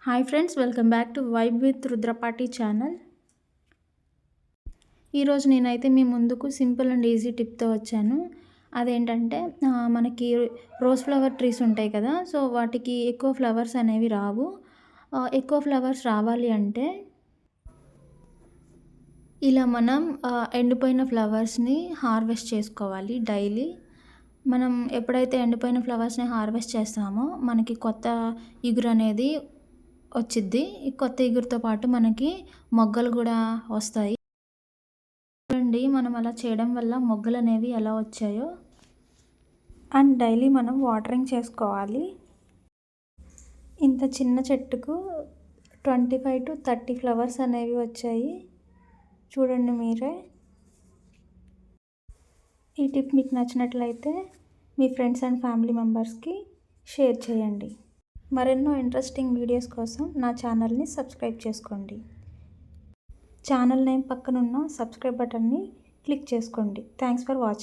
Hi friends, welcome back to vibe with Rudrapati channel. ఈరోజు నేనైతే మీ ముందుకు సింపుల్ అండ్ ఈజీ టిప్తో వచ్చాను. అదేంటంటే మనకి రోజ్ ఫ్లవర్ ట్రీస్ ఉంటాయి కదా, సో వాటికి ఎక్కువ ఫ్లవర్స్ అనేవి రావు. ఎక్కువ ఫ్లవర్స్ రావాలి అంటే ఇలా మనం ఎండిపోయిన ఫ్లవర్స్ని హార్వెస్ట్ చేసుకోవాలి డైలీ. మనం ఎప్పుడైతే ఎండిపోయిన ఫ్లవర్స్ని హార్వెస్ట్ చేస్తామో మనకి కొత్త ఇగురు అనేది వచ్చిద్ది. ఈ కొత్త ఇగురుతో పాటు మనకి మొగ్గలు కూడా వస్తాయి. చూడండి, మనం అలా చేయడం వల్ల మొగ్గలు అనేవి ఎలా వచ్చాయో. అండ్ డైలీ మనం వాటరింగ్ చేసుకోవాలి. ఇంత చిన్న చెట్టుకు 25 to 30 ఫ్లవర్స్ అనేవి వచ్చాయి. చూడండి మీరే. ఈ టిప్ మీకు నచ్చినట్లయితే మీ ఫ్రెండ్స్ అండ్ ఫ్యామిలీ మెంబర్స్కి షేర్ చేయండి. మరెన్నో ఇంట్రెస్టింగ్ వీడియోస్ కోసం నా ఛానల్ని సబ్స్క్రైబ్ చేసుకోండి. ఛానల్ నేమ్ పక్కనున్న సబ్స్క్రైబ్ బటన్ని క్లిక్ చేసుకోండి. Thanks for watching.